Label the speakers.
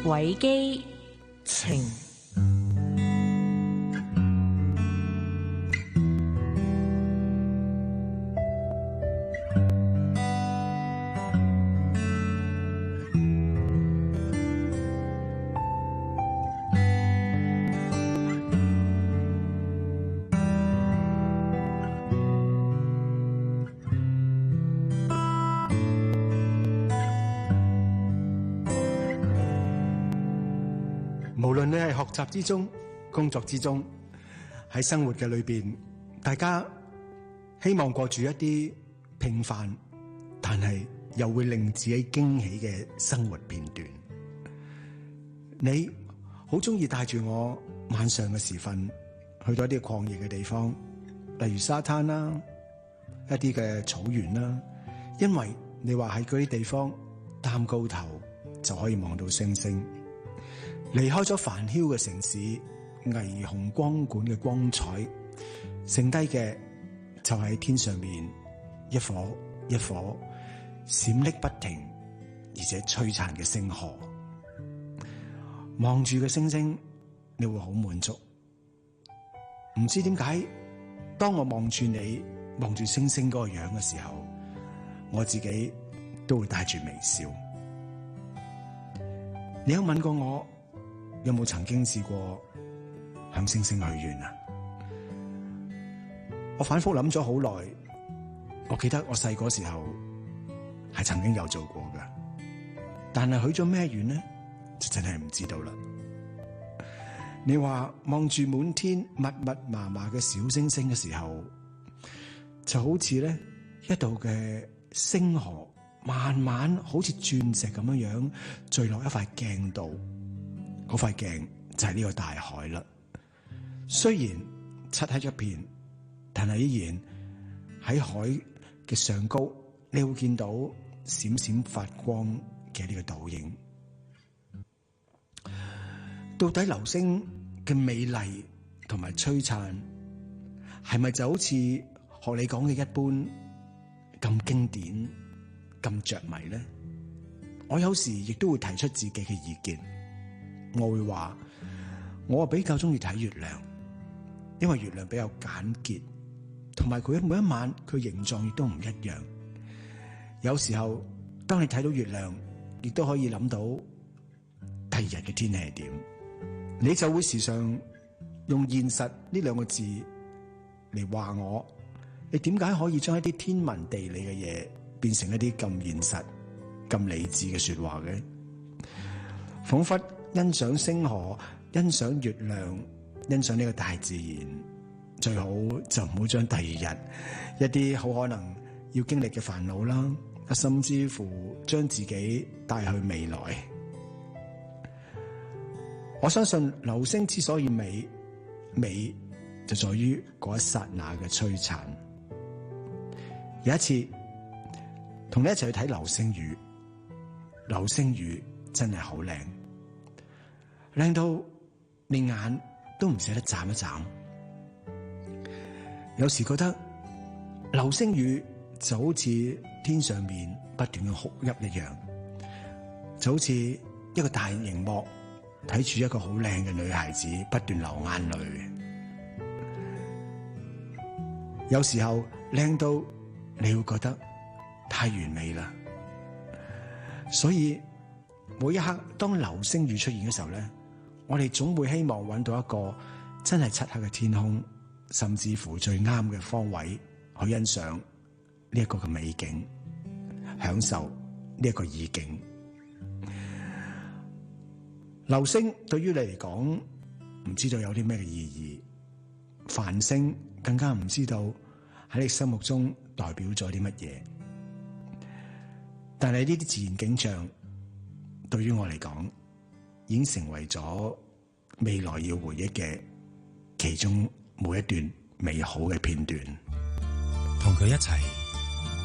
Speaker 1: 偉基情。
Speaker 2: 無論你係學習之中、工作之中，喺生活嘅裏邊，大家希望過住一啲平凡，但係又會令自己驚喜嘅生活片段。你好中意帶住我晚上嘅時分去到一啲曠野嘅地方，例如沙灘啦、一啲嘅草原啦，因為你話喺嗰啲地方擔高頭就可以望到星星。離開咗繁囂嘅城市，霓虹光管嘅光彩，剩低嘅就喺天上面一顆一顆閃爍不停而且璀璨嘅星河。望住嘅星星，你會好滿足。唔知點解，當我望住你，望住星星嗰個樣嘅時候，我自己都會帶住微笑。你有問過我，有冇曾經試過向星星許願啊？我反覆諗咗好耐，我記得我細個時候係曾經有做過㗎，但係許咗咩願呢？就真係唔知道啦。你話望住滿天密密麻麻嘅小星星嘅時候，就好似咧一道嘅星河，慢慢好似鑽石咁樣樣墜落一塊鏡度。嗰塊鏡就係呢個大海啦。雖然漆黑一片，但係依然喺海嘅上高，你會見到閃閃發光嘅呢個倒影。到底流星嘅美麗同埋璀璨，係咪就好似學你講嘅一般咁經典、咁着迷呢？我有時亦都會提出自己嘅意見。我會話我比較中意睇月亮，因為月亮比較簡潔，同埋佢每一晚佢形狀亦都唔一樣。有時候當你睇到月亮，亦都可以諗到第二日嘅天氣係點，你就會時常用現實呢兩個字嚟話我，你點解可以將一啲天文地理嘅嘢變成一啲咁現實、咁理智嘅說話嘅？仿佛欣賞星河，欣賞月亮，欣賞呢個大自然，最好就唔好將第二日一啲好可能要經歷嘅煩惱啦，甚至乎將自己帶去未來。我相信流星之所以美，美就在於嗰一剎那嘅璀璨。有一次同你一齊去睇流星雨，流星雨真係好靚。靚到你眼都唔捨得眨一眨。有時覺得流星雨就好似天上面不斷嘅哭泣一樣，就好似一個大熒幕睇住一個好靚嘅女孩子不斷流眼淚。有時候靚到你會覺得太完美啦。所以每一刻當流星雨出現嘅時候咧，我哋總會希望揾到一個真係漆黑嘅天空，甚至乎最啱嘅方位去欣賞呢一個嘅美景，享受呢一個意境。流星對於你嚟講唔知道有啲咩嘅意義，繁星更加唔知道喺你心目中代表咗啲乜嘢。但係呢啲自然景象對於我嚟講，已經成為咗未來要回憶嘅其中每一段美好嘅片段。
Speaker 3: 同佢一齊